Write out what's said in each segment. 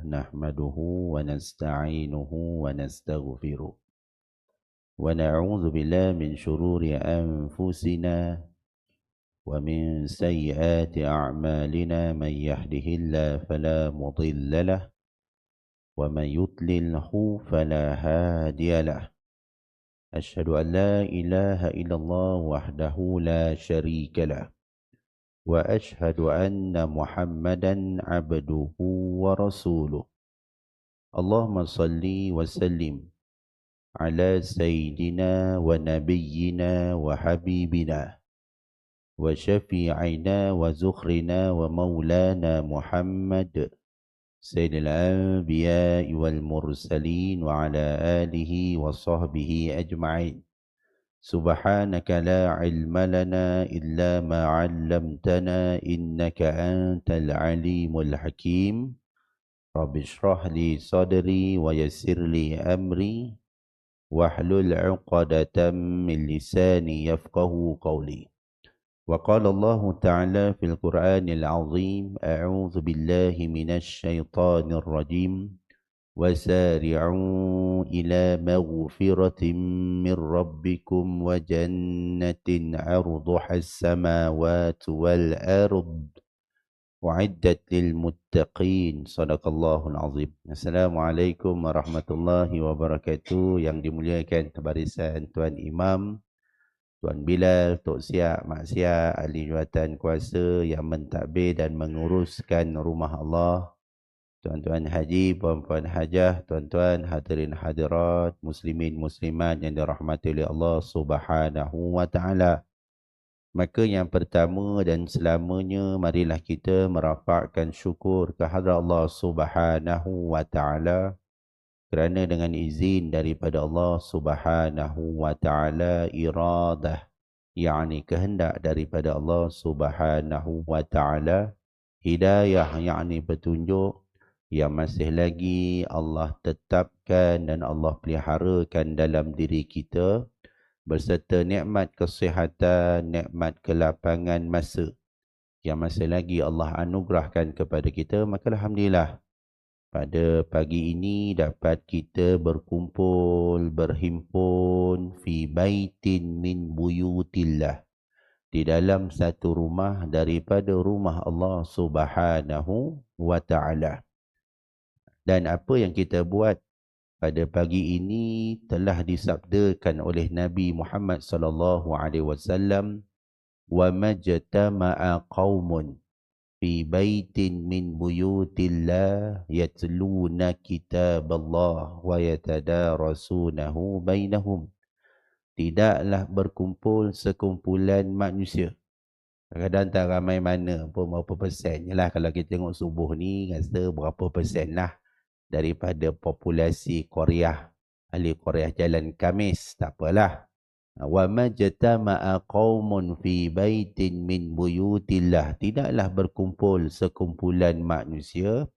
نحمده ونستعينه ونستغفره ونعوذ بالله من شرور أنفسنا ومن سيئات أعمالنا من يهده الله فلا مضل له ومن يضلله فلا هادي له أشهد أن لا إله إلا الله وحده لا شريك له وأشهد أن محمدا عبده ورسوله اللهم صل وسلم على سيدنا ونبينا وحبيبنا وشفيعنا وزخرنا ومولانا محمد سيد الأنبياء والمرسلين وعلى آله وصحبه أجمعين سبحانك لا علم لنا إلا ما علمتنا إنك أنت العليم الحكيم رب اشرح لي صدري ويسر لي أمري واحلل عقدة من لساني يفقه قولي وقال الله تعالى في القرآن العظيم أعوذ بالله من الشيطان الرجيم وسارعوا إلى مغفرة من ربكم وجنة عرضها السماوات والأرض أعدت للمتقين صدق الله العظيم. Assalamualaikum warahmatullahi wabarakatuh. Yang dimuliakan barisan Tuan Imam, Tuan Bilal, Tok Siak, Mak Siak, ahli jawatan kuasa yang mentadbir dan menguruskan rumah Allah, tuan-tuan haji, puan-puan hajah, tuan-tuan hadirin hadirat, muslimin muslimat yang dirahmati oleh Allah Subhanahu wa taala. Maka yang pertama dan selamanya marilah kita merapatkan syukur kehadrat Allah Subhanahu wa taala kerana dengan izin daripada Allah Subhanahu wa taala iradah, yakni kehendak daripada Allah Subhanahu wa taala, hidayah yakni petunjuk yang masih lagi Allah tetapkan dan Allah peliharakan dalam diri kita berserta nikmat kesihatan, nikmat kelapangan masa yang masih lagi Allah anugerahkan kepada kita. Maka alhamdulillah pada pagi ini dapat kita berkumpul, berhimpun fi baitin min buyutillah, di dalam satu rumah daripada rumah Allah Subhanahu wa taala. Dan apa yang kita buat pada pagi ini telah disabdakan oleh Nabi Muhammad sallallahu alaihi wasallam, wa majtama'a qaumun fi baitin min buyutillah yatluna kitaballah wa yatadarasunahu bainahum. Tidaklah berkumpul sekumpulan manusia. Kadang-kadang tak ramai mana pun, berapa persen je lah. Kalau kita tengok subuh ni, rasa berapa persen lah daripada populasi Korea, ahli Korea Jalan Kamis, tak apalah. Wa majtama'a qaumun fi baitin min buyutillah, tidaklah berkumpul sekumpulan manusia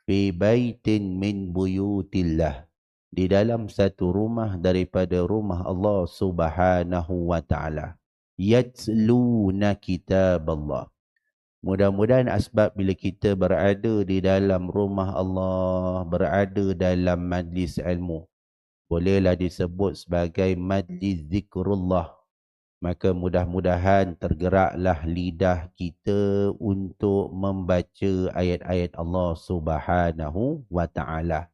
fi baitin min buyutillah, di dalam satu rumah daripada rumah Allah Subhanahu wa taala, yatluna kitaballah. Mudah-mudahan asbab bila kita berada di dalam rumah Allah, berada dalam majlis ilmu, bolehlah disebut sebagai majlis zikrullah. Maka mudah-mudahan tergeraklah lidah kita untuk membaca ayat-ayat Allah Subhanahu wa taala.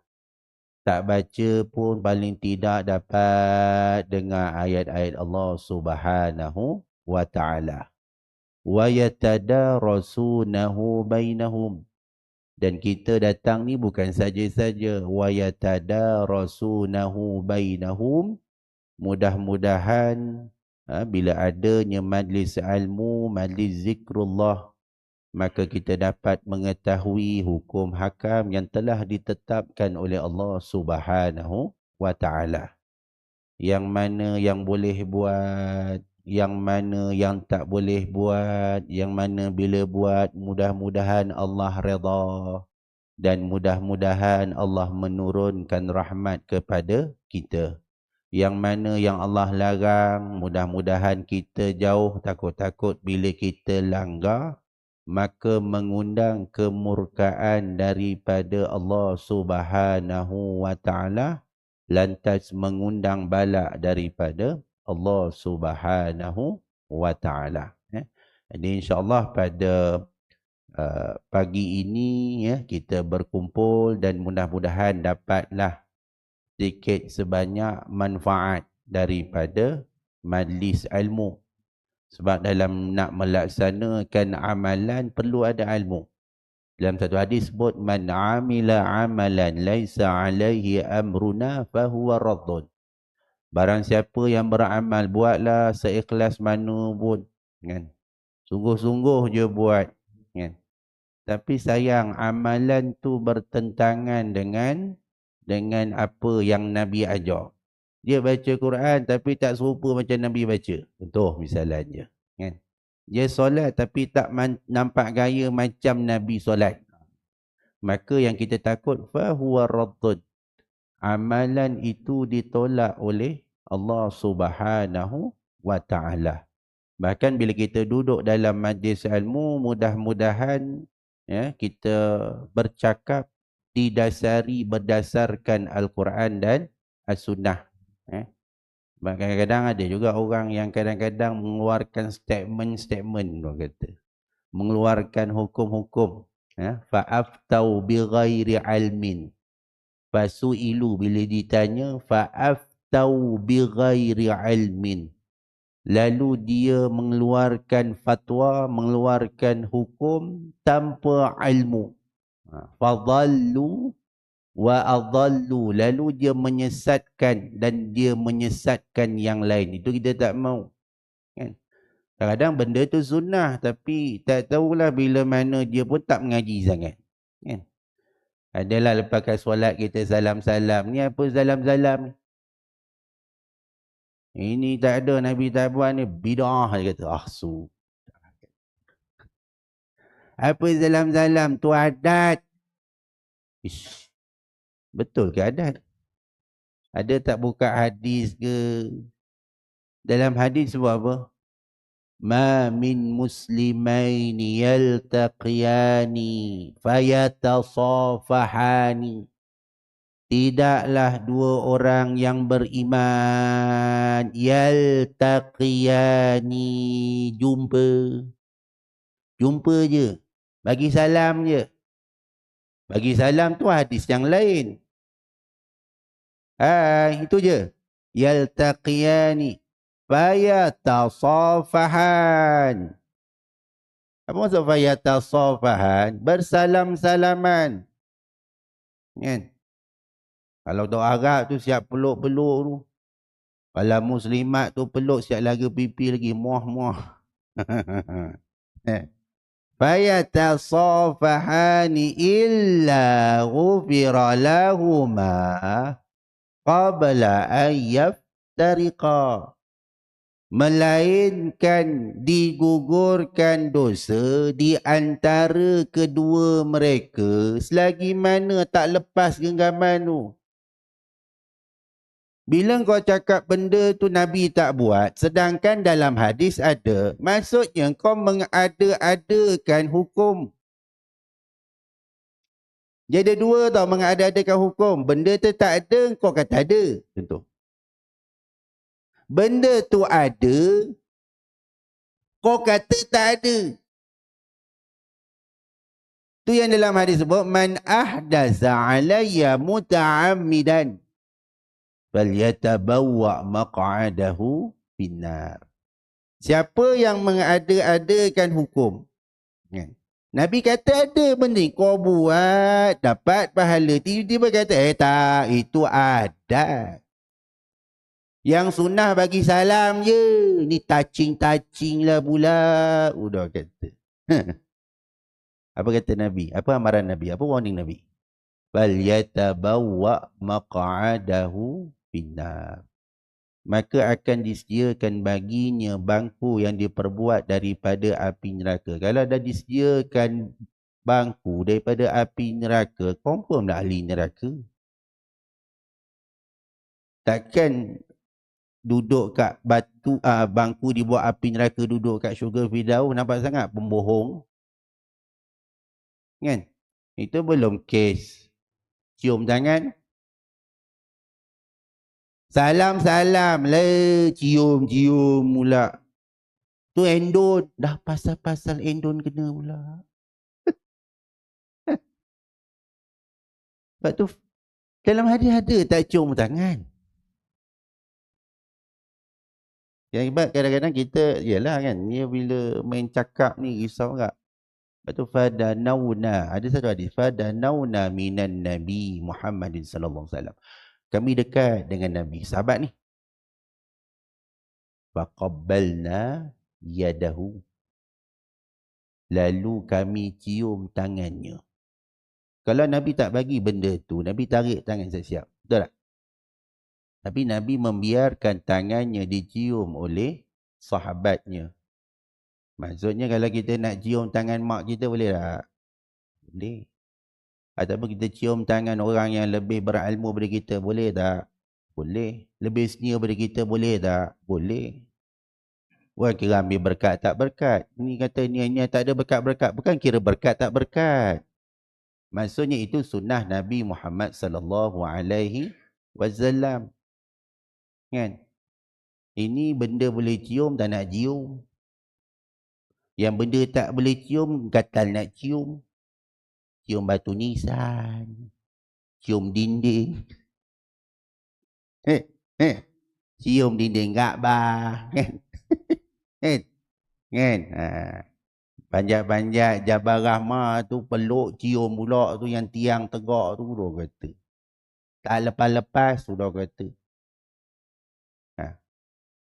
Tak baca pun paling tidak dapat dengar ayat-ayat Allah Subhanahu wa taala. Wa yatadarasunahu bainahum, dan kita datang ni bukan saja-saja wa yatadarasunahu bainahum, mudah-mudahan bila adanya majlis ilmu, majlis zikrullah, maka kita dapat mengetahui hukum hakam yang telah ditetapkan oleh Allah Subhanahu wa taala. Yang mana yang boleh buat, yang mana yang tak boleh buat, yang mana bila buat mudah-mudahan Allah redha, dan mudah-mudahan Allah menurunkan rahmat kepada kita. Yang mana yang Allah larang, mudah-mudahan kita jauh, takut-takut bila kita langgar, maka mengundang kemurkaan daripada Allah Subhanahu wa taala, lantas mengundang bala daripada Allah Subhanahu wa taala. Jadi insya-Allah pada pagi ini kita berkumpul dan mudah-mudahan dapatlah sedikit sebanyak manfaat daripada majlis ilmu. Sebab dalam nak melaksanakan amalan perlu ada ilmu. Dalam satu hadis sebut, man amila amalan laisa alaihi amruna fahuwa raddun. Barang siapa yang beramal, buatlah seikhlas mana pun, kan? Sungguh-sungguh je buat, kan? Tapi sayang amalan tu bertentangan dengan apa yang Nabi ajar. Dia baca Quran tapi tak serupa macam Nabi baca. Contoh misalnya, kan? Dia solat tapi tak nampak gaya macam Nabi solat. Maka yang kita takut, fahuwa raddun. Amalan itu ditolak oleh Allah Subhanahu wa taala. Bahkan bila kita duduk dalam majlis ilmu, mudah-mudahan kita bercakap didasari berdasarkan Al-Quran dan As-Sunnah. Kadang-kadang ada juga orang yang kadang-kadang mengeluarkan statement-statement, kata, mengeluarkan hukum-hukum, fa'aftau bighairi ilmin, fasu'ilu, bila ditanya fa'aftau bighairi ilmin, lalu dia mengeluarkan fatwa, mengeluarkan hukum tanpa ilmu. Fadhallu wa adhallu, lalu dia menyesatkan dan dia menyesatkan yang lain. Itu kita tak mau, kan? Kadang-kadang benda tu sunnah tapi tak tahulah bila mana dia pun tak mengaji sangat, kan? Adalah lepas solat kita salam-salam. Ni apa salam-salam? Ini tak ada, Nabi tak buat ni, bid'ah, dia kata. Apa salam-salam tu adat. Ish, betul ke adat? Ada tak buka hadis ke? Dalam hadis sebut apa? Ma min muslimaini yaltaqiyani fayatasafahani. Tidaklah dua orang yang beriman yaltaqiyani, jumpa je, bagi salam je. Bagi salam tu hadis yang lain. Itu je. Yaltaqiyani fayatasafahan. Apa maksud fayatasafahan? Bersalam-salaman, kan? Kalau tu Arab tu siap peluk-peluk tu. Kalau muslimat tu peluk siap laga pipi lagi, muah-muah. Fayatasafahani illa ghufira lahuma qabla an yaftariqa. Melainkan digugurkan dosa di antara kedua mereka selagi mana tak lepas genggaman tu. Bila kau cakap benda tu Nabi tak buat, sedangkan dalam hadis ada, maksudnya kau mengada-adakan hukum. Jadi dua tau, mengada-adakan hukum. Benda tu tak ada, kau kata ada. Contoh. Benda tu ada, kau kata tak ada. Tu yang dalam hadis sebut, man ahdaza alayya muta'ammidan falyatabawwa maq'adahu finnar. Siapa yang mengada-adakan hukum, kan? Nabi kata ada benda kau buat dapat pahala, tiba-tiba kata tak, itu adat. Yang sunnah bagi salam je, ni touching lah pula. Udah kata. Apa kata Nabi? Apa amaran Nabi? Apa warning Nabi? falyatabawwa maq'adahu finnar. Maka akan disediakan baginya bangku yang diperbuat daripada api neraka. Kalau dah disediakan bangku daripada api neraka, confirm dah ahli neraka. Takkan duduk kat batu bangku dibuat api neraka, duduk kat syurga Firdaus, nampak sangat pembohong. Kan? Itu belum kes cium tangan. Salam le, cium mula. Tu endon, dah pasal-pasal endon kena pula. Sebab tu dalam hadis ada tak cium tangan. Yang hebat kadang-kadang kita, yalah kan, ni bila main cakap ni risau tak? Lepas tu fadanawna, ada satu hadis, fadanawna minan Nabi Muhammadin sallallahu alaihi wasallam. Kami dekat dengan Nabi, sahabat ni. Faqabbalna yadahu. Lalu kami cium tangannya. Kalau Nabi tak bagi benda tu, Nabi tarik tangan siap-siap. Betul tak? Tapi Nabi membiarkan tangannya dicium oleh sahabatnya. Maksudnya kalau kita nak cium tangan mak kita boleh tak? Boleh. Ataupun kita cium tangan orang yang lebih berilmu daripada kita, boleh tak? Boleh. Lebih senior daripada kita, boleh tak? Boleh. Bukan kira ambil berkat tak berkat. Ni kata ni tak ada berkat-berkat. Bukan kira berkat tak berkat. Maksudnya itu sunnah Nabi Muhammad sallallahu alaihi wasallam. Kan? Ini benda boleh cium, tak nak cium. Yang benda tak boleh cium, gatal nak cium. Cium batu nisan. Cium dinding. Cium dinding Kaabah. Kan? Kan? Panjat-panjat Jabal Rahmah tu, peluk cium pula tu yang tiang tegak tu, dah kata. Tak lepas-lepas tu, dah kata.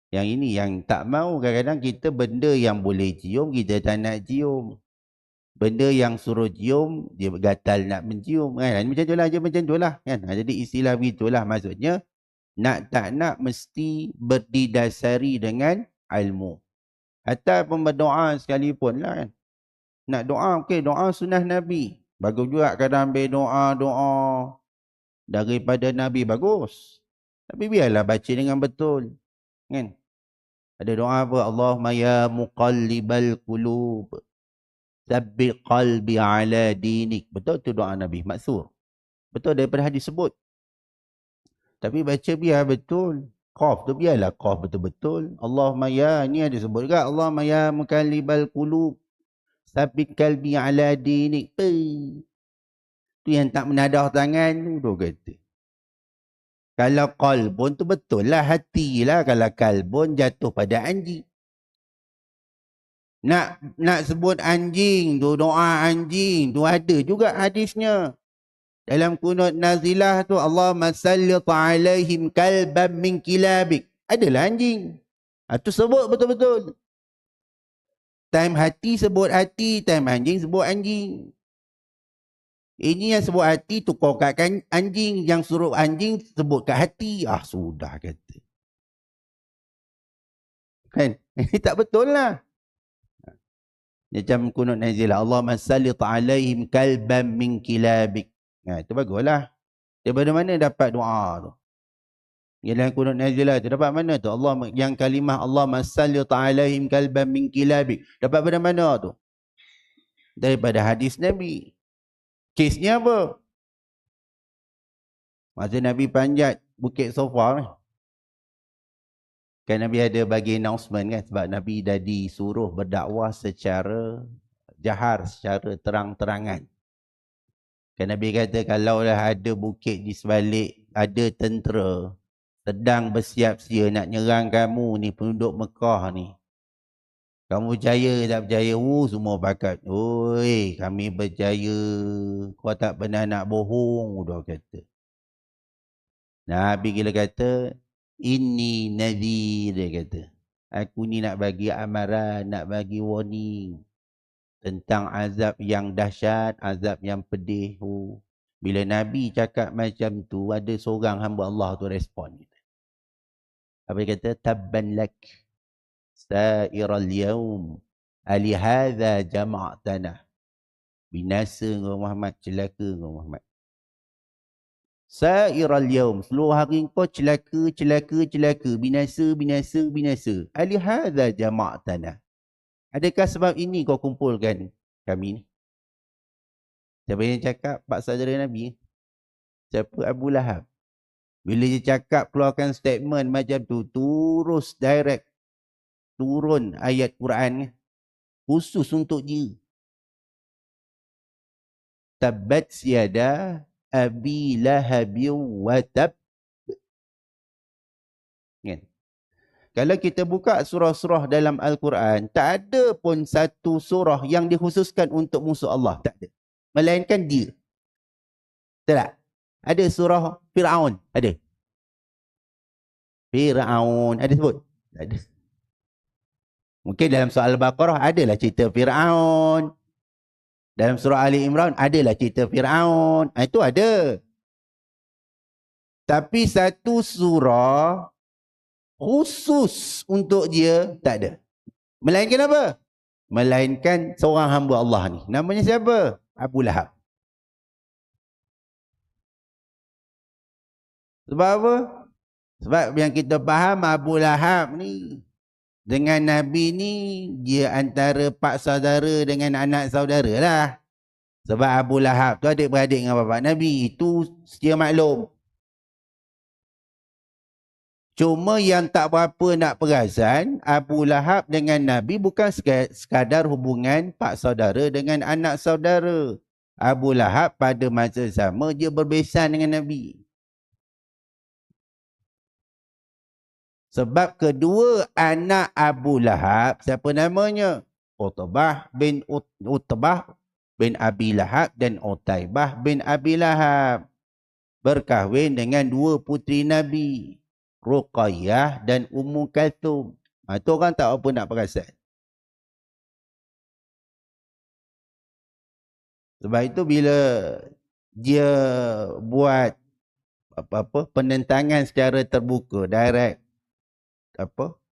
Yang ini yang tak mau, kadang-kadang kita benda yang boleh cium, kita tak nak cium. Benda yang suruh cium, dia gatal nak mencium. Kan? Macam tu lah, macam tu lah. Kan? Jadi istilah begitulah maksudnya. Nak tak nak mesti berdidasari dengan ilmu. Ataupun berdoa sekalipun lah kan. Nak doa, okey, doa sunnah Nabi. Bagus juga kadang ambil doa daripada Nabi, bagus. Tapi biarlah baca dengan betul. Kan? Ada doa apa? Allahumma ya muqallibal qulub, tsabbit qalbi ala dinik. Betul tu doa Nabi, maksur. Betul daripada hadis sebut. Tapi baca biar betul. Qaf tu biarlah qaf betul-betul. Allahumma ya, ni ada sebut juga. Allahumma ya muqallibal qulub, tsabbit qalbi ala dinik. Tu yang tak menadah tangan tu, dia kata. Kalau qalbun tu betul lah, hati lah. Kalau kalbun jatuh pada anjing. Nak sebut anjing tu, doa anjing tu ada juga hadisnya. Dalam kunut nazilah tu, Allahumma sallit alaihim kalban min kilabik. Adalah anjing. Tu sebut betul-betul. Time hati sebut hati, time anjing sebut anjing. Ini yang sebut hati tukar kat anjing, yang suruh anjing sebut kat hati. Sudah kata. Kan? Ini tak betul lah. Macam kunut nazilah, Allahumma sallit alaihim kalban min kilabik. Itu baguslah. Daripada mana dapat doa tu? Yang kunut nazilah tu dapat mana tu? Allah, yang kalimah Allahumma sallit alaihim kalban min kilabik. Dapat pada mana tu? Daripada hadis Nabi. Kesnya apa? Masa Nabi panjat Bukit Sofa ni. Kan Nabi ada bagi announcement kan, sebab Nabi dah disuruh berdakwah secara jahar, secara terang-terangan. Kan Nabi kata kalaulah ada bukit di sebalik, ada tentera sedang bersiap sia nak nyerang kamu ni, penduduk Mekah ni. Kamu percaya tak percaya? Semua pakat. Oi, kami percaya. Kau tak pernah nak bohong, dah kata. Nabi gila kata, inni nadhir, dia kata. Aku ni nak bagi amaran, nak bagi warning tentang azab yang dahsyat, azab yang pedih. Bila Nabi cakap macam tu, ada seorang hamba Allah tu respon. Apa dia kata? Tabban lak sa'iral yaum alihadha jama'tana. Binasa kau Muhammad, celaka kau Muhammad. Sa'iral yaum, seluruh hari kau celaka, binasa. Alihadha jama'tana. Adakah sebab ini kau kumpulkan kami ni? Siapa yang cakap pak saudara Nabi? Siapa? Abu Lahab. Bila dia cakap keluarkan statement macam tu, terus direct turun ayat Quran khusus untuk dia. Tabbat yada abi lahabi wa tab. Kan? Kalau kita buka surah-surah dalam Al-Quran, tak ada pun satu surah yang dikhususkan untuk musuh Allah. Tak ada. Melainkan dia. Tak? Ada surah Fir'aun. Ada. Fir'aun. Ada sebut? Tak ada. Mungkin dalam surah Al-Baqarah adalah cerita Fir'aun. Dalam surah Ali Imran adalah cerita Fir'aun. Itu ada. Tapi satu surah khusus untuk dia tak ada. Melainkan apa? Melainkan seorang hamba Allah ni. Namanya siapa? Abu Lahab. Sebab apa? Sebab yang kita faham Abu Lahab ni dengan Nabi ni dia antara pak saudara dengan anak saudara lah. Sebab Abu Lahab tu adik-beradik dengan bapa Nabi. Itu setia maklum. Cuma yang tak berapa nak perasan, Abu Lahab dengan Nabi bukan sekadar hubungan pak saudara dengan anak saudara. Abu Lahab pada masa sama dia berbesan dengan Nabi. Sebab kedua anak Abu Lahab, siapa namanya? Utbah bin Abi Lahab dan Utaibah bin Abi Lahab. Berkahwin dengan dua puteri Nabi. Ruqayyah dan Ummu Kalthum. Itu orang tak apa nak perasan. Sebab itu bila dia buat apa penentangan secara terbuka, direct,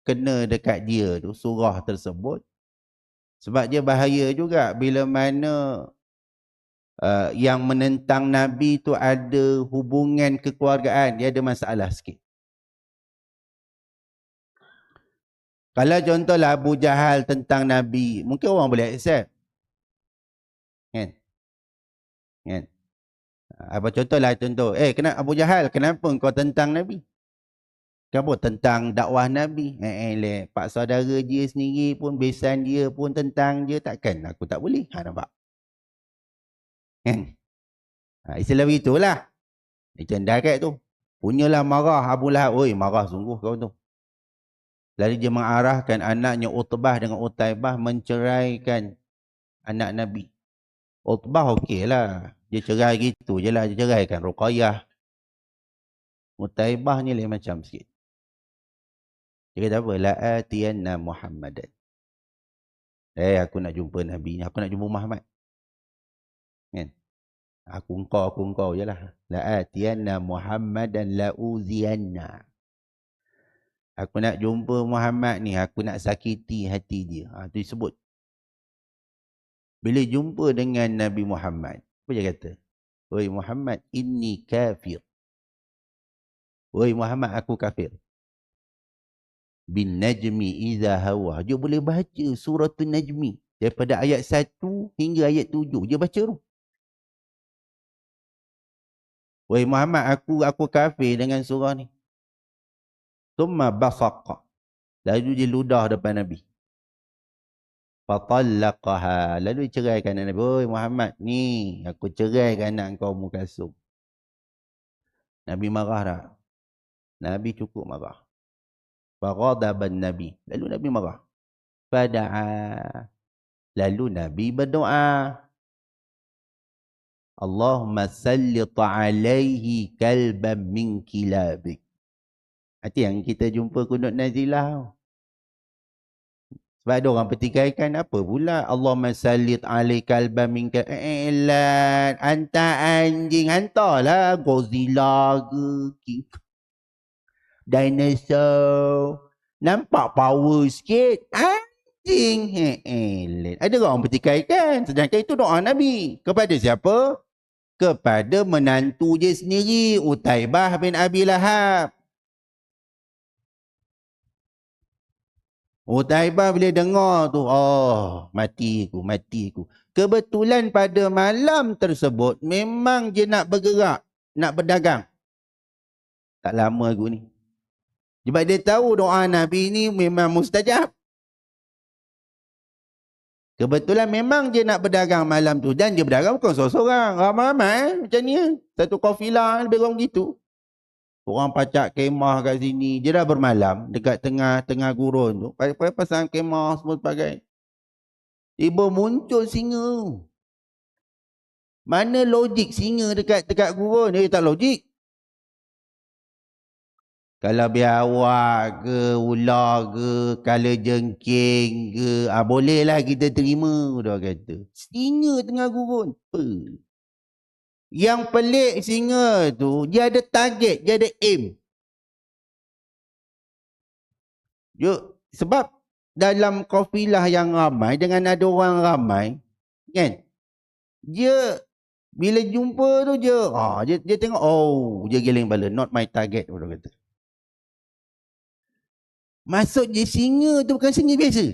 kena dekat dia tu, surah tersebut. Sebab dia bahaya juga bila mana yang menentang Nabi tu ada hubungan kekeluargaan, dia ada masalah sikit. Kalau contohlah Abu Jahal tentang Nabi, mungkin orang boleh accept. Kan? Kan? Apa contohlah contoh. Kenapa Abu Jahal, kenapa kau tentang Nabi? Kenapa tentang dakwah Nabi? Pak saudara dia sendiri pun, besan dia pun tentang dia, takkan aku tak boleh. Nampak? Kan? Istilah begitulah. Macam direct tu. Punyalah marah Abu Lahab. Oi, marah sungguh kau tu. Lalu dia mengarahkan anaknya Utbah dengan Utaibah menceraikan anak Nabi. Utbah okeylah. Dia cerai gitu je lah. Dia ceraikan Ruqayyah. Utaibah ni lain macam sikit. Dia kata apa? La'atiyanna Muhammadan. Aku nak jumpa Nabi ni. Aku nak jumpa Muhammad. Kan? Aku engkau je lah. La'atiyanna Muhammadan la'uziyanna. Aku nak jumpa Muhammad ni, aku nak sakiti hati dia. Itu disebut. Bila jumpa dengan Nabi Muhammad, apa dia kata? Wahai Muhammad, inni kafir. Wahai Muhammad, aku kafir. Bin najmi iza hawa. Dia boleh baca suratul najmi. Daripada ayat 1 hingga ayat 7. Dia baca tu. Wahai Muhammad, aku kafir dengan surah ni. Thumma basaqa. Lalu dia ludah depan Nabi. Fatallaqaha. Lalu dia ceraikan Nabi. Oi Muhammad, ni aku ceraikan anak kau Ummu Kalthum. Nabi marah tak? Nabi cukup marah. Faghadaban Nabi. Lalu Nabi marah. Fada'a. Lalu Nabi berdoa. Allahumma sallit alaihi kalban min kilabik. Itu yang kita jumpa kunut nazilah. Sebab ada orang pertikaikan apa pula. Allahumma sallit alaihi kalban min kilabik. Hantar anjing. Hantarlah Godzilla ke. Dinosaur. Nampak power sikit. Anjing. Ada orang pertikaikan. Sedangkan itu doa Nabi. Kepada siapa? Kepada menantu dia sendiri. Utaibah bin Abi Lahab. Utaibah bila dengar tu, oh, mati aku. Kebetulan pada malam tersebut memang dia nak bergerak, nak berdagang. Tak lama aku ni. Sebab dia tahu doa Nabi ni memang mustajab. Kebetulan memang dia nak berdagang malam tu. Dan dia berdagang bukan seorang-seorang. Ramai-ramai macam ni. Satu kafilah lebih kurang gitu. Orang pacak kemah kat sini. Dia dah bermalam dekat tengah gurun tu. Pasang kemah semua sebagainya. Tiba muncul singa. Mana logik singa dekat gurun? Dia tak logik. Kalau biawak ke, ular ke, kalajengking ke, bolehlah kita terima, dia kata. Singa tengah gurun. Apa? Yang pelik singa tu, dia ada target, dia ada aim. Sebab dalam kafilah yang ramai, dengan ada orang ramai, kan? Dia bila jumpa tu dia tengok, dia geleng bala, not my target, dia kata. Maksud dia singa tu bukan singa biasa.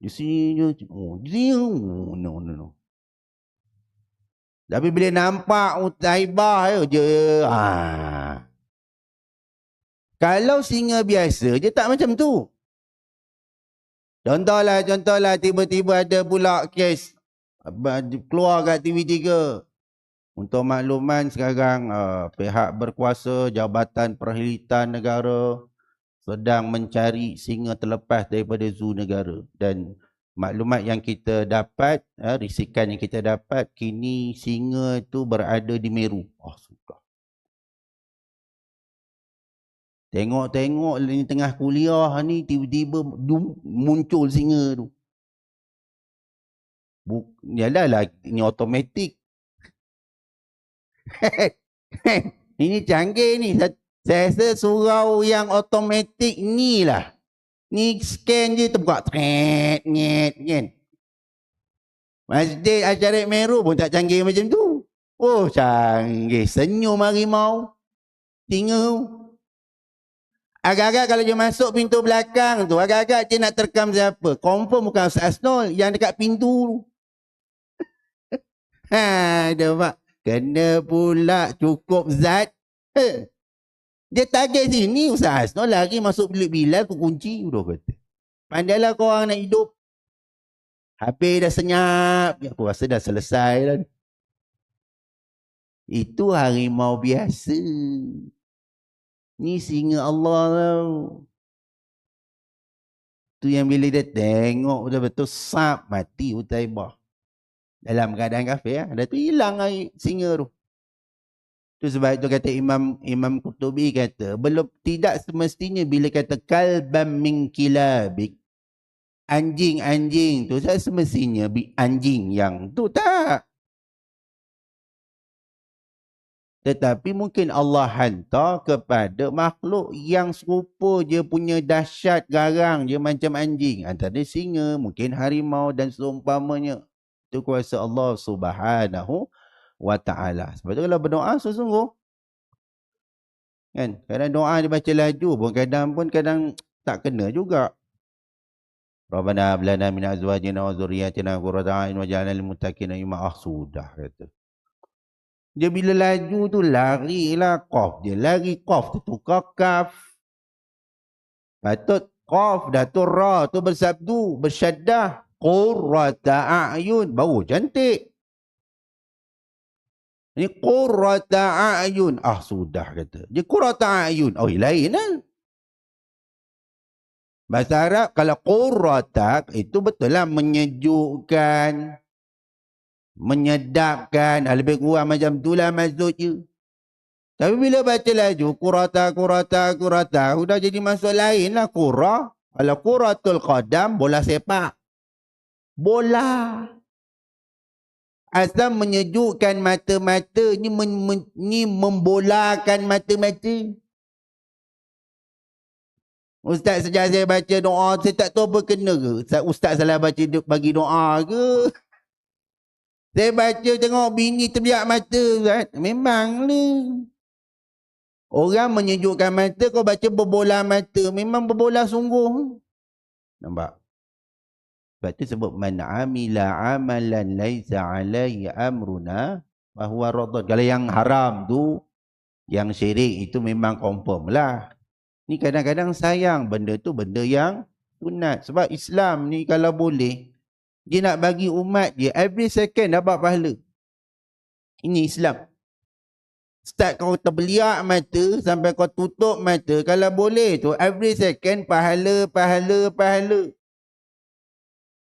Dia singa, no. Tapi bila nampak Utaibah je, Kalau singa biasa, dia tak macam tu. Contohlah tiba-tiba ada pula kes keluar kat TV3. Untuk makluman sekarang pihak berkuasa Jabatan Perkhidmatan Negara sedang mencari singa terlepas daripada zoo negara. Dan maklumat yang kita dapat, risikan yang kita dapat, kini singa itu berada di Meru. Suka. Tengok ni tengah kuliah ni, tiba-tiba muncul singa tu. Yalah, ini automatik. Ini canggih ni. Saya rasa surau yang automatik ni lah. Ni scan je terbuka. Kan. Masjid Asyarik Meru pun tak canggih macam tu. Canggih. Senyum harimau. Singa. Agak-agak kalau dia masuk pintu belakang tu, agak-agak dia nak terkam siapa? Confirm bukan Ustaz Asnol yang dekat pintu. Ada pak. Kena pula cukup zat. Dia target sini, Ustaz Asnol lari masuk bilik-bilik, aku kunci, udah kata. Pandailah korang nak hidup. Habis dah senyap, aku rasa dah selesai lah. Itu harimau biasa. Ni singa Allah tau. Tu yang bila dia tengok betul-betul sap, mati Utaibah. Dalam keadaan kafir, dah tu hilang singa tu. Tu sebab itu kata Imam Qurtubi kata, tidak semestinya bila kata kalbam min kilabik, anjing-anjing tu, semestinya anjing yang tu, tak. Tetapi mungkin Allah hantar kepada makhluk yang serupa je punya dahsyat garang je macam anjing. Antara singa, mungkin harimau dan seumpamanya. Itu kuasa Allah Subhanahu wa ta'ala. Sebab tu kalau berdoa sesungguh, kan, kadang doa dibaca laju pun kadang tak kena juga. Rabbana hab lana min azwajina wa dhurriyyatina qurrata a'yun waj'alna lil muttaqina imama. Sudah kata. Dia bila laju tu larilah qaf. Dia lari qaf tu tukar kaf. Patut qaf dah tu ra tu bersabdu, bersyaddah. Qurrata a'yun. Baru cantik. Ini qurrata a'yun. Sudah kata. Dia qurrata a'yun. Lain lah. Bahasa Arab kalau qurrata itu betul lah menyejukkan, menyedapkan, lebih kurang macam itulah maksudnya. Tapi bila baca laju qurrata sudah jadi maksud lain lah. Kalau qurratul qadam, bola sepak, bola asal menyejukkan mata-mata ni membolakan mata-mata. Ustaz sejak saya baca doa, saya tak tahu apa kena ke. Ustaz salah baca bagi doa ke? Saya baca tengok bini terbiak mata, Ustaz. Memang ni. Orang menyejukkan mata, kau baca berbola mata. Memang berbola sungguh. Nampak? Sebab tu sebut man amila amalan laisa alaihi amruna fahuwa raddun. Kalau yang haram tu, yang syirik itu memang confirm lah. Ni kadang-kadang sayang benda tu benda yang sunat. Sebab Islam ni kalau boleh, dia nak bagi umat dia every second dapat pahala. Ini Islam. Start kau terbeliak mata sampai kau tutup mata, kalau boleh tu every second pahala, pahala, pahala.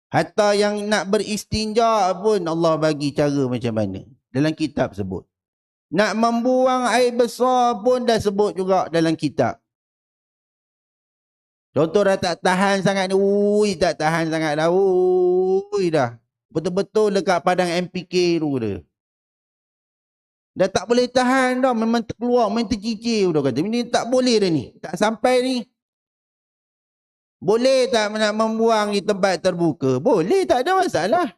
Hatta yang nak beristinja pun Allah bagi cara macam mana. Dalam kitab sebut. Nak membuang air besar pun dah sebut juga dalam kitab. Contoh dah tak tahan sangat ni. Ui, tak tahan sangat dah. Ui dah. Betul-betul dekat padang MPK tu dia. Dah tak boleh tahan dah. Memang terkeluar, memang tercicir. Dia kata, ini tak boleh dah ni. Tak sampai ni. Boleh tak nak membuang di tempat terbuka? Boleh, tak ada masalah.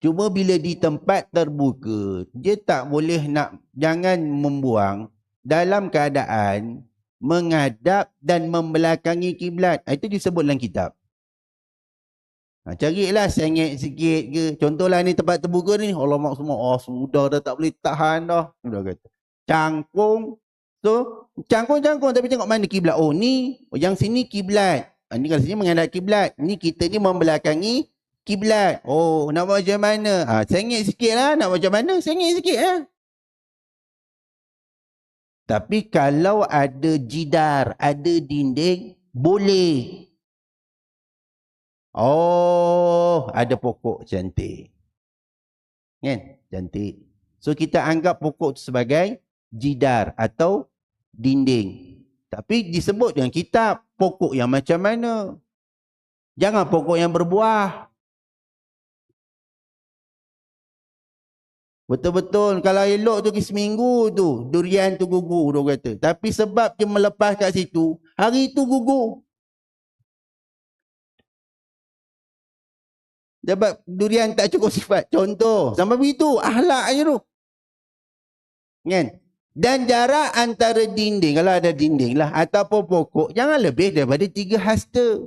Cuma bila di tempat terbuka, dia tak boleh nak, jangan membuang dalam keadaan menghadap dan membelakangi kiblat. Itu disebut dalam kitab. Carilah sengit sikit ke. Contohlah ni tempat terbuka ni. Alamak semua. Oh sudah dah tak boleh tahan dah. Sudah kata. Cangkung. So, cangkung-cangkung tapi tengok mana kiblat. Oh ni, yang sini kiblat. Ni kalau sini menghadap kiblat. Ni kita ni membelakangi kiblat. Oh, nak buat macam mana? Sengit sikit lah. Nak buat macam mana? Sengit sikit lah. Tapi kalau ada jidar, ada dinding, boleh. Oh, ada pokok cantik. Kan? Cantik. So kita anggap pokok itu sebagai jidar atau dinding. Tapi disebut dengan kitab pokok yang macam mana. Jangan pokok yang berbuah. Betul-betul kalau elok tu ke seminggu tu durian tu gugur dia kata. Tapi sebab dia melepas kat situ, hari tu gugur. Sebab durian tak cukup sifat. Contoh, sampai begitu, akhlak je tu. Kan? Dan jarak antara dinding, kalau ada dinding lah, ataupun pokok, jangan lebih daripada 3 hasta.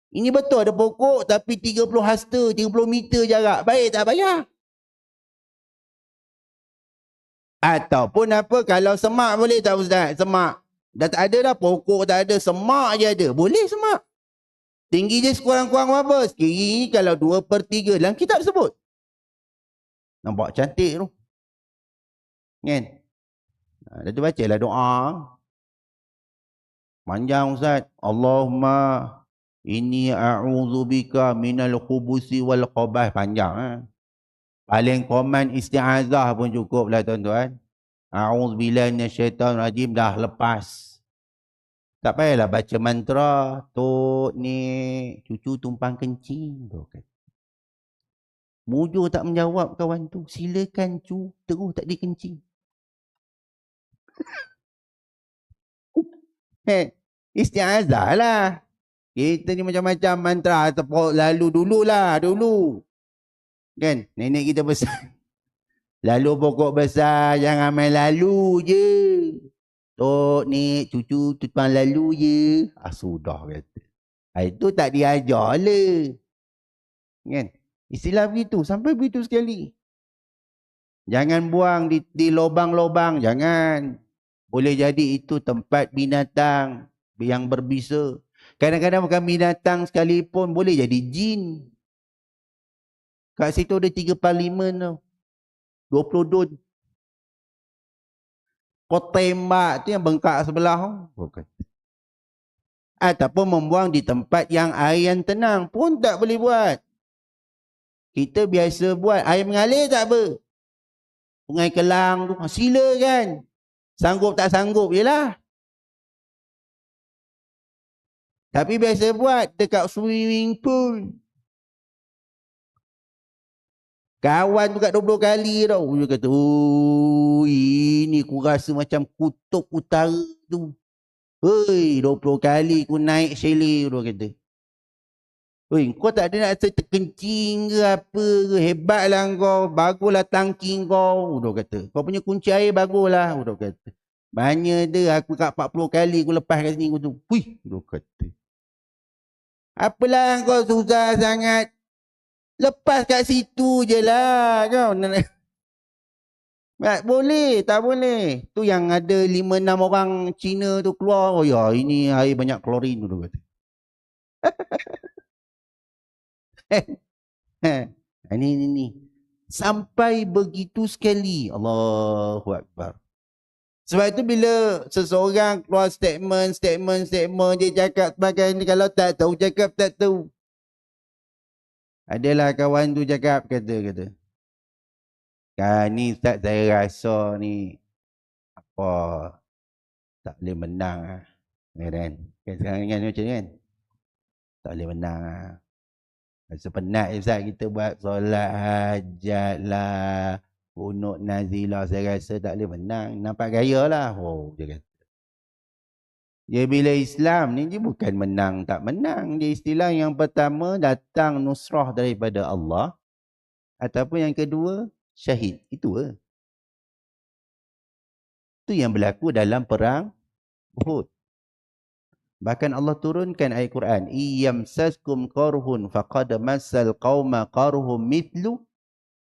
Ini betul ada pokok, tapi 30 hasta, 30 meter jarak. Baik tak payah. Ataupun apa, kalau semak boleh tak Ustaz? Semak. Dah tak ada dah, pokok tak ada, semak je ada. Boleh semak. Tinggi je sekurang-kurang apa? Sekiri kalau 2/3 dalam kitab sebut. Nampak cantik tu. Kan? Dah tu bacalah doa. Panjang Ustaz. Allahumma inni a'udzubika minal khubusi wal khabah. Panjang. Paling common isti'azah pun cukup lah tuan-tuan. A'udzubillahi minasyaitanir rajim dah lepas. Tak payahlah baca mantra. Tok ni cucu tumpang kencing. Mujur tak menjawab kawan tu. Silakan cu. Terus tak dikencing. Isti'azah lah. Kita ni macam-macam mantra. Lalu dululah. Dulu. Kan? Nenek kita besar. Lalu pokok besar. Jangan main lalu je. Tok ni cucu tumpang lalu je. Sudah kata. Itu tak diajar lah. Kan? Istilah begitu. Sampai begitu sekali. Jangan buang di lubang-lubang. Jangan. Boleh jadi itu tempat binatang yang berbisa. Kadang-kadang bukan binatang sekalipun. Boleh jadi jin. Kat situ ada 3 parlimen tau. 20 dun. Kau tembak tu yang bengkak sebelah. Bukan. Ataupun membuang di tempat yang air yang tenang pun tak boleh buat. Kita biasa buat air mengalir tak apa. Sungai Kelang tu sila kan. Sanggup tak sanggup je lah. Tapi biasa buat dekat swimming pool. Kawan tu kat 20 kali tau. Dia kata, oh ini aku rasa macam kutub utara tu. Hei, 20 kali aku naik chalet. Dia kata. Hei, kau tak ada nak terkencing ke apa ke? Hebatlah kau. Baguslah tangki kau. Dia kata. Kau punya kunci air baguslah. Dia kata. Banyak dia. Aku kat 40 kali aku lepas kat sini. Aku tu. Hui. Dia kata. Apalah kau susah sangat. Lepas kat situ je lah kau. Tak boleh, tak boleh. Tu yang ada 5-6 orang Cina tu keluar. Oh ya, ini air banyak klorin tu kata. Ni. Sampai begitu sekali. Allahu Akbar. Sebab itu bila seseorang keluar statement, dia cakap sebagai ni, kalau tak tahu, cakap tak tahu. Adalah kawan tu cakap, kata. Ni Ustaz, saya rasa ni, apa, tak boleh menang lah. Kan? Sekarang kan macam ni kan? Tak boleh menang lah. Rasa penat Ustaz kita buat solat hajat lah, kunut nazilah, saya rasa tak boleh menang. Nampak gaya lah. Oh, dia kata. Ya, bila Islam ni dia bukan menang tak menang. Dia istilah yang pertama, datang nusrah daripada Allah. Ataupun yang kedua, syahid. Itu lah. Itu yang berlaku dalam perang Uhud. Bahkan Allah turunkan ayat Quran, iyamsaskum qarhun faqad massal qauma qarhum mithlu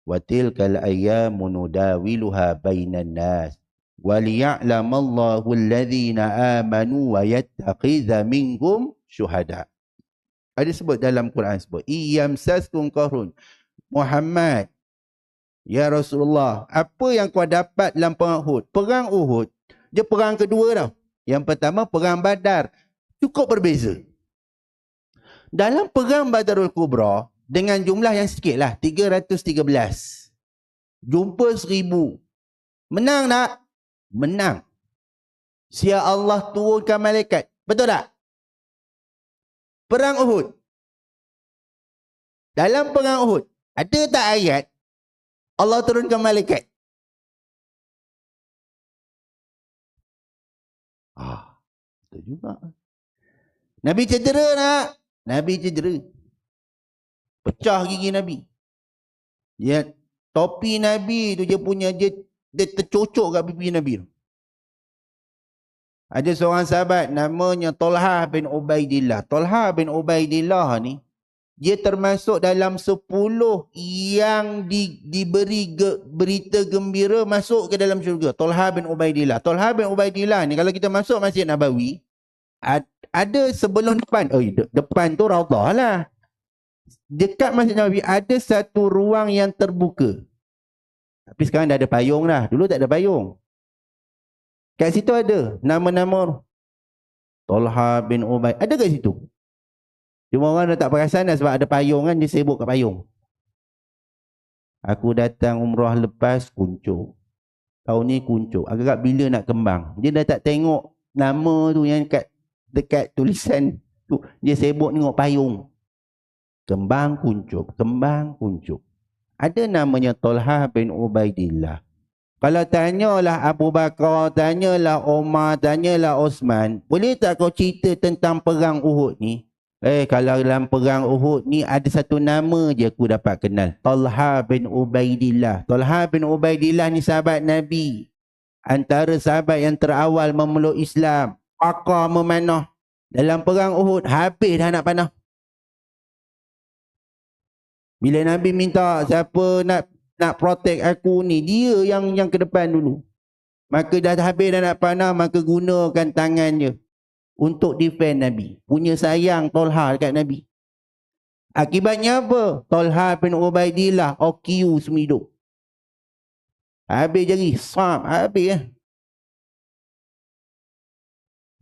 wa tilkal ayyamu nudawiluha bainan nas wa liya'lamallahu alladhina amanu wa yattakhidha minkum syuhada. Ada sebut dalam Quran, sebut iyamsaskum qarhun. Muhammad, ya Rasulullah, apa yang kau dapat dalam perang Uhud? Perang Uhud dia perang kedua tau. Yang pertama perang Badar cukup berbeza. Dalam perang Badarul Kubra, dengan jumlah yang sikit lah, 313. Jumpa 1000. Menang tak? Menang. Sia Allah turunkan malaikat. Betul tak? Perang Uhud. Dalam perang Uhud, ada tak ayat Allah turunkan malaikat? Betul juga. Nabi cedera nak? Nabi cedera. Pecah gigi Nabi. Ya, topi Nabi tu dia punya, dia tercocok kat pipi Nabi tu. Ada seorang sahabat namanya Talha bin Ubaidillah. Talha bin Ubaidillah ni, dia termasuk dalam 10 yang diberi berita gembira masuk ke dalam syurga. Talha bin Ubaidillah. Talha bin Ubaidillah ni, kalau kita masuk Masjid Nabawi, ada sebelum depan, depan tu Raudhah lah. Dekat Masjid Nabawi ada satu ruang yang terbuka. Tapi sekarang dah ada payung dah. Dulu tak ada payung. Kat situ ada nama-nama Talha bin Ubaid. Ada kat situ. Cuma orang dah tak perasan dah, sebab ada payung kan, dia sibuk kat payung. Aku datang umrah lepas, kuncup. Tahun ni kuncup. Agak-agak bila nak kembang. Dia dah tak tengok nama tu yang dekat tulisan tu. Dia sibuk tengok payung. Kembang kuncup, kembang kuncup. Ada namanya Talha bin Ubaidillah. Kalau tanyalah Abu Bakar, tanyalah Umar, tanyalah Osman, boleh tak kau cerita tentang perang Uhud ni? Kalau dalam perang Uhud ni ada satu nama je aku dapat kenal. Talha bin Ubaidillah. Talha bin Ubaidillah ni sahabat Nabi. Antara sahabat yang terawal memeluk Islam. Pakar memanah. Dalam perang Uhud, habis dah nak panah. Bila Nabi minta siapa nak protect aku ni, dia yang ke depan dulu. Maka dah habis dah nak panah, maka gunakan tangannya untuk defend Nabi. Punya sayang Talha dekat Nabi. Akibatnya apa? Talha bin Ubaidillah OQ semiduk. Habis jari, sam, habis ya.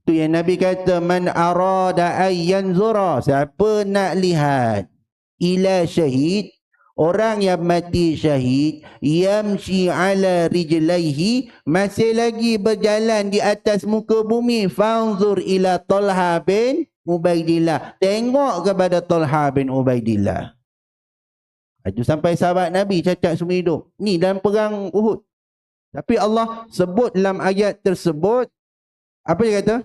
Tu yang Nabi kata, man arada ayyan zura, siapa nak lihat ila syahid, orang yang mati syahid, yamshi ala rijlaihi, masih lagi berjalan di atas muka bumi, fanzur ila Talha bin Ubaidillah, tengok kepada Talha bin Ubaidillah. Itu sampai sahabat Nabi cacat semua hidup. Ni dalam perang Uhud. Tapi Allah sebut dalam ayat tersebut, apa dia kata?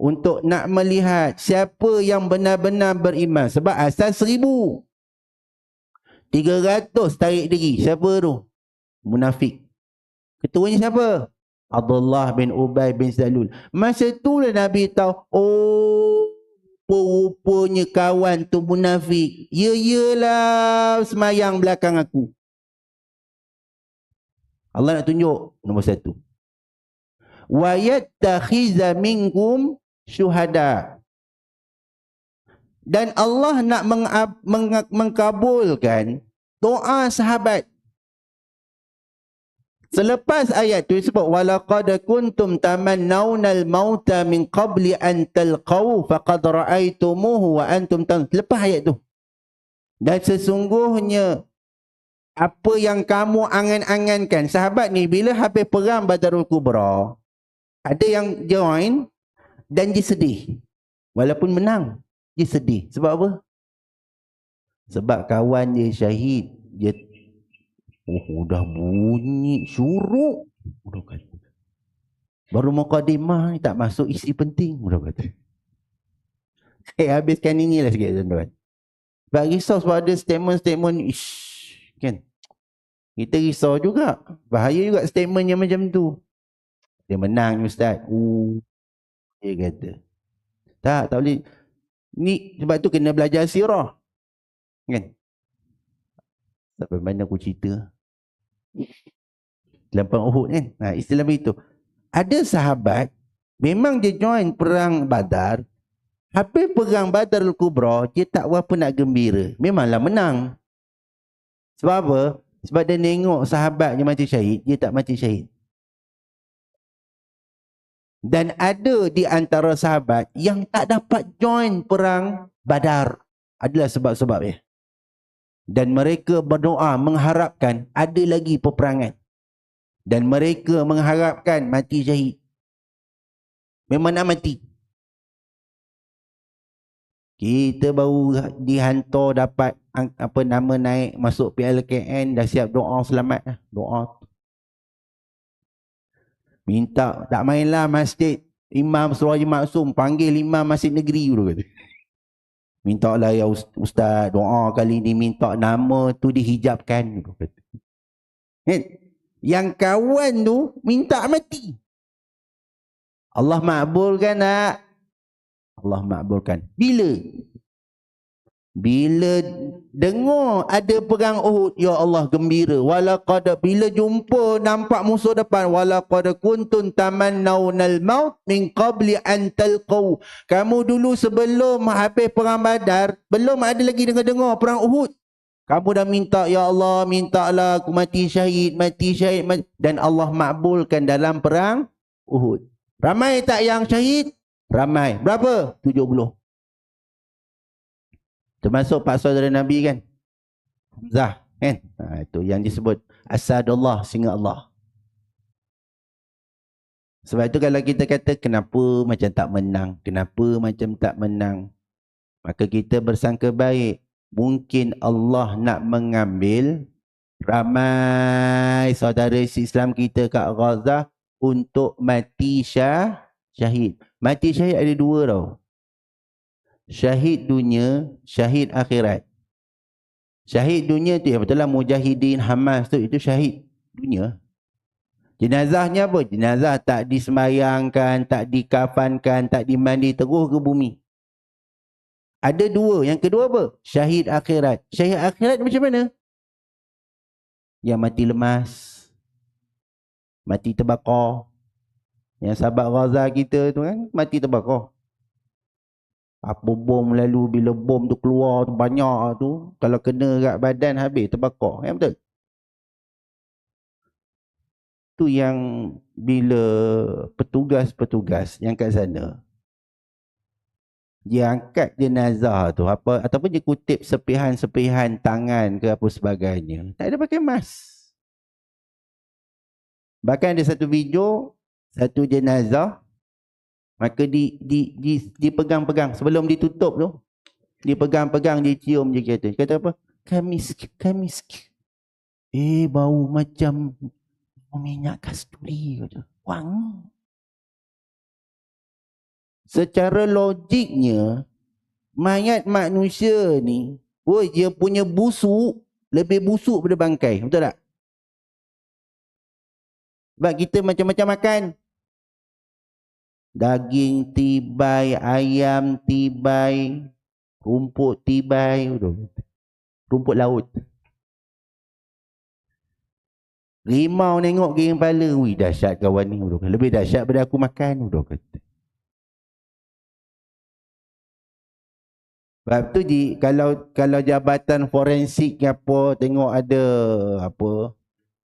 Untuk nak melihat siapa yang benar-benar beriman. Sebab asal 1000. 300 tarik diri. Siapa tu? Munafik. Ketuanya siapa? Abdullah bin Ubay bin Salul. Masa itulah Nabi tahu, oh, rupa-rupanya kawan tu munafik. Yelah semayang belakang aku. Allah nak tunjuk nombor satu. Wa yattakhiza minkum syuhada. Dan Allah nak mengkabulkan doa sahabat. Selepas ayat tu sebut walaqad kuntum tamannawnal mauta min qabli an talqaw faqad ra'aytumuhu wa antum lepas ayat tu. Dan sesungguhnya apa yang kamu angan-angankan, sahabat ni bila habis perang Badarul Kubra, ada yang join dan dia sedih. Walaupun menang, dia sedih. Sebab apa? Sebab kawan dia syahid. Dia dah bunyi syuruk. Baru mukadimah ni tak masuk isi penting. Habiskan inilah sikit tuan-tuan. Sebab risau sebab ada statement-statement kan. Kita risau juga. Bahaya juga statement yang macam tu. Dia menang ni ustaz. Dia kata. Tak boleh. Ni sebab tu kena belajar sirah. Kan? Sampai mana aku cerita. Dalam perang Uhud kan. Istilah begitu. Ada sahabat. Memang dia join perang Badar. Habis perang Badarul Kubra. Dia tak berapa nak gembira. Memanglah menang. Sebab apa? Sebab dia tengok sahabatnya mati syahid. Dia tak mati syahid. Dan ada di antara sahabat yang tak dapat join perang Badar. Adalah sebab-sebabnya. Dan mereka berdoa mengharapkan ada lagi peperangan. Dan mereka mengharapkan mati syahid. Memang nak mati. Kita baru dihantar dapat nama naik masuk PLKN, dah siap doa selamat. Doa. Minta tak mainlah masjid Imam Suraji Maksum, panggil Imam Masjid Negeri dulu kata. Minta lah ya ustaz, doa kali ni minta nama tu dihijabkan. Yang kawan tu minta mati. Allah makbulkan tak? Allah makbulkan. Bila? Bila dengar ada perang Uhud, ya Allah gembira. Walaqad, bila jumpa nampak musuh depan, walaqad kuntum tamannawnal maut min qabli an talqaw. Kamu dulu sebelum habis perang Badar, belum ada lagi dengar perang Uhud. Kamu dah minta, ya Allah, mintalah aku mati syahid, mati syahid. Dan Allah makbulkan dalam perang Uhud. Ramai tak yang syahid? Ramai. Berapa? 70. Termasuk pak saudara Nabi kan? Hamzah kan? Itu yang disebut Asadullah, singa Allah. Sebab itu kalau kita kata kenapa macam tak menang, kenapa macam tak menang, maka kita bersangka baik. Mungkin Allah nak mengambil ramai saudara Islam kita kat Gaza untuk mati syahid. Mati syahid ada dua tau. Syahid dunia, syahid akhirat. Syahid dunia tu yang betul lah mujahidin Hamas tu, itu syahid dunia. Jenazahnya apa? Jenazah tak disemayangkan, tak dikafankan, tak dimandi, terus ke bumi. Ada dua. Yang kedua apa? Syahid akhirat. Syahid akhirat macam mana? Yang mati lemas, mati terbakar. Yang sahabat Gaza kita tu kan mati terbakar. Apa bom lalu, bila bom tu keluar tu banyak tu, kalau kena kat badan habis terbakar. Ya betul? Tu yang bila petugas-petugas yang kat sana, dia angkat jenazah tu apa, ataupun dia kutip sepihan-sepihan tangan ke apa sebagainya, tak ada pakai mask. Bahkan ada satu video, satu jenazah, maka dipegang-pegang sebelum ditutup tu, dipegang-pegang, dicium, dia kata apa? Kamisk. Bau macam minyak kasturi kata. Wangi. Secara logiknya, mayat manusia ni, dia punya busuk lebih busuk daripada bangkai. Betul tak? Sebab kita macam-macam makan. Daging tibai, ayam tibai, rumput tibai, rumput laut. Rimau nengok giring kepala, wih dahsyat kawan ni, lebih dahsyat daripada aku makan, kata. Sebab tu kalau jabatan forensik ke apa, tengok ada apa,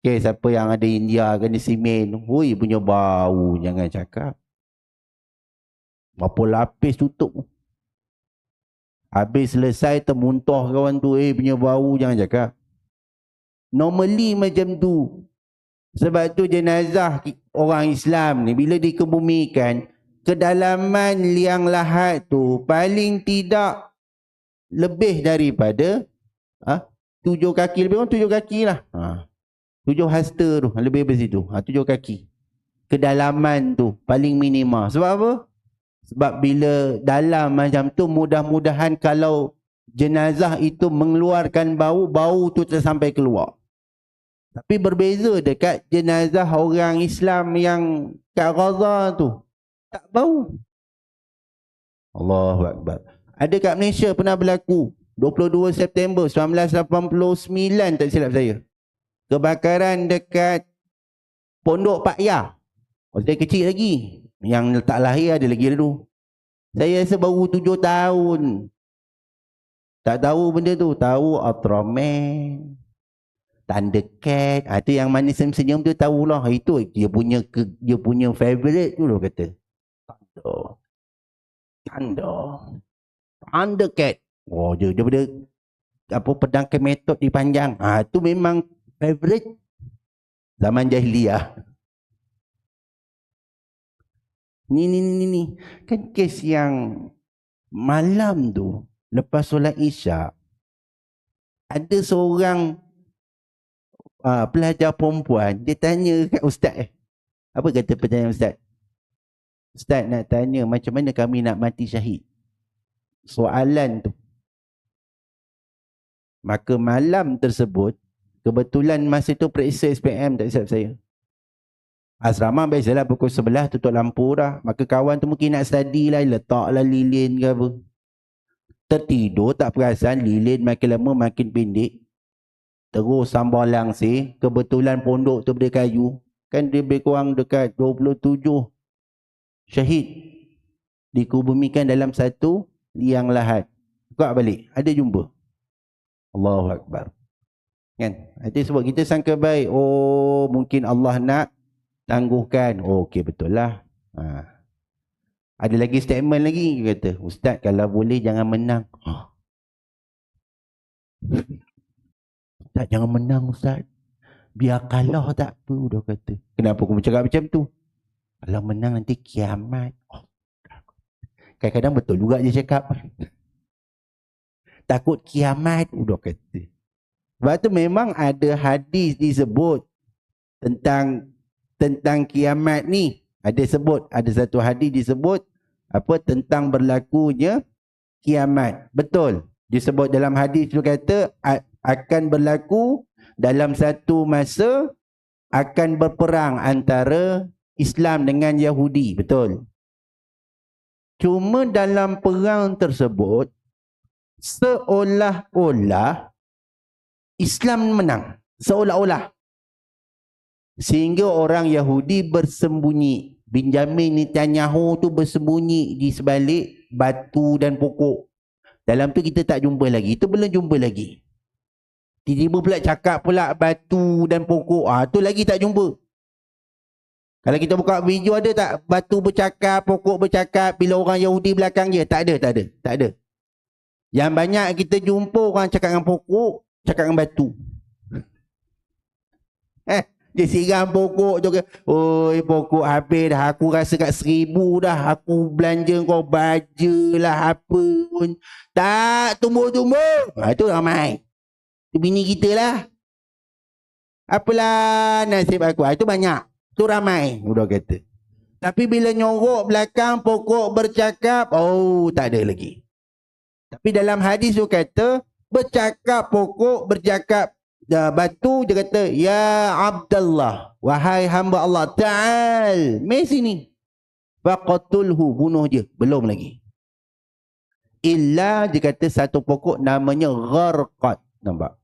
kes apa yang ada India kena simen, hui punya bau, jangan cakap. Berapa lapis tutup. Habis selesai termuntah kawan tu, punya bau, jangan cakap. Normally macam tu. Sebab tu jenazah orang Islam ni bila dikebumikan, kedalaman liang lahat tu paling tidak lebih daripada 7 kaki, lebih kurang 7 kaki lah. 7 hasta tu, lebih dari situ. 7 kaki. Kedalaman tu paling minima. Sebab apa? Sebab bila dalam macam tu, mudah-mudahan kalau jenazah itu mengeluarkan bau, bau tu tersampai keluar. Tapi berbeza dekat jenazah orang Islam yang kat Gaza tu, tak bau. Allahu Akbar. Ada kat Malaysia pernah berlaku 22 September 1989 tak silap saya. Kebakaran dekat Pondok Pak Ya. Saya kecil lagi. Yang tak lahir ada lagi dulu. Saya rasa baru 7 tahun. Tak tahu benda tu. Tahu Ultraman, Thundercat. Itu yang mana senyum-senyum tu tahulah. Itu dia punya favorite tu loh kata. Thundercat. Oh, dia daripada apa pedang kemetot dipanjang. Tu memang favorite zaman jahiliah. Ni. Kan kes yang malam tu, lepas solat Isyak, ada seorang pelajar perempuan, dia tanya kat ustaz. Apa kata pertanyaan ustaz? Ustaz nak tanya macam mana kami nak mati syahid? Soalan tu. Maka malam tersebut, kebetulan masa tu periksa SPM tak silap saya. Asrama biasalah pukul 11 tutup lampu dah. Maka kawan tu mungkin nak study lah, letaklah lilin ke apa. Tertidur tak perasan, lilin makin lama makin pendek. Terus sambal langsir. Kebetulan pondok tu berkayu. Kan dia lebih kurang dekat 27 syahid dikubumikan dalam satu liang lahat. Buka balik, ada jumpa. Allahu Akbar. Kan? Itu sebab kita sangka baik. Oh, mungkin Allah nak tangguhkan. Oh, okey, betul lah. Ada lagi statement lagi. Dia kata, Ustaz kalau boleh jangan menang. Ustaz jangan menang Ustaz. Biar kalah tak apa. Dia kata. Kenapa aku bercakap macam tu? Kalau menang nanti kiamat. Kadang-kadang betul juga dia cakap. Takut kiamat. Dia kata. Sebab tu memang ada hadis disebut tentang kiamat ni. Ada satu hadis disebut apa tentang berlakunya kiamat. Betul. Disebut dalam hadis tu kata akan berlaku dalam satu masa akan berperang antara Islam dengan Yahudi. Betul. Cuma dalam perang tersebut seolah-olah Islam menang. Seolah-olah. Sehingga orang Yahudi bersembunyi. Benjamin Netanyahu tu bersembunyi di sebalik batu dan pokok. Dalam tu kita tak jumpa lagi. Itu belum jumpa lagi. Tiba-tiba pula cakap pula batu dan pokok. Tu lagi tak jumpa. Kalau kita buka video ada tak batu bercakap, pokok bercakap bila orang Yahudi belakang dia? Tak ada. Yang banyak kita jumpa orang cakap dengan pokok, cakap dengan batu. Dia siram pokok tu ke. Oi pokok habis dah. Aku rasa kat 1,000 dah. Aku belanja kau baja lah apa pun. Tak tumbuh-tumbuh. Itu ramai. Itu bini kita lah. Apalah nasib aku. Itu banyak. Itu ramai. Udah kata. Tapi bila nyorok belakang pokok bercakap. Oh tak ada lagi. Tapi dalam hadis tu kata. Bercakap pokok bercakap. Batu dia kata, Ya Abdullah, wahai hamba Allah, Ta'al, mari sini. faqtulhu, bunuh dia. Belum lagi. Illa, dia kata satu pokok namanya gharqad. Nampak?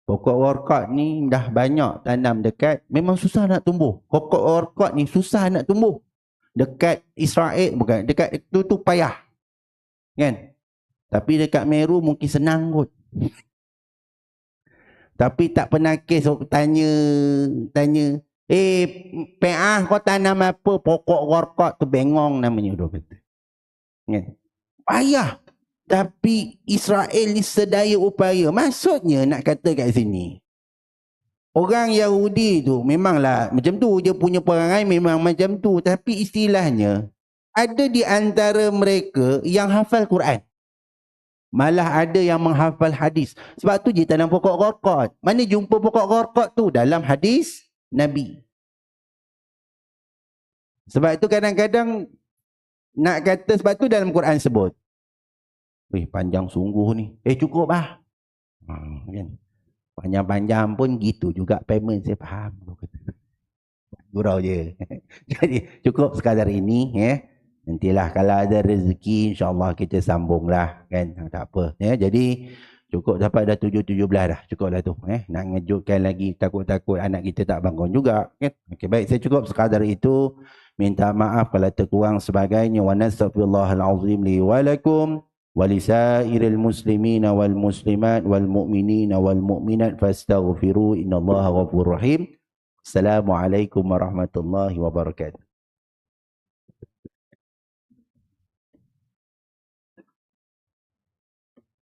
Pokok gharqad ni dah banyak tanam dekat, memang susah nak tumbuh. Pokok gharqad ni susah nak tumbuh. Dekat Israel, bukan, dekat itu tu payah. Kan? Tapi dekat Meru mungkin senang kot. Tapi tak pernah kes tanya, Peah kau tanam apa? Pokok gharqad tu, bengong namanya. Dia kata. Kan? Payah. Tapi Israel ni sedaya upaya. Maksudnya nak kata kat sini, orang Yahudi tu memanglah macam tu, dia punya perangai memang macam tu. Tapi istilahnya, ada di antara mereka yang hafal Quran. Malah ada yang menghafal hadis. Sebab tu dia tanam pokok gharqad. Mana jumpa pokok gharqad tu? Dalam hadis Nabi. Sebab tu kadang-kadang nak kata, sebab tu dalam Quran sebut, panjang sungguh ni. Cukup lah. Kan? Panjang-panjang pun gitu juga payment, saya faham. Gurau je. Jadi cukup sekadar ini. Nantilah kalau ada rezeki, insyaAllah kita sambunglah. Kan? Tak apa. Jadi cukup dapat dah 7-17 dah. Cukup dah tu. Nak ngejutkan lagi, takut-takut anak kita tak bangun juga. Kan? Okay, baik, saya cukup sekadar itu. Minta maaf kalau terkurang sebagainya. Wa nastaghfirullahalazim li wa lakum wa lisairil muslimina wal muslimat wal mu'minina wal mu'minat fastaghfiru innallaha ghafurur rahim. Assalamualaikum warahmatullahi wabarakatuh.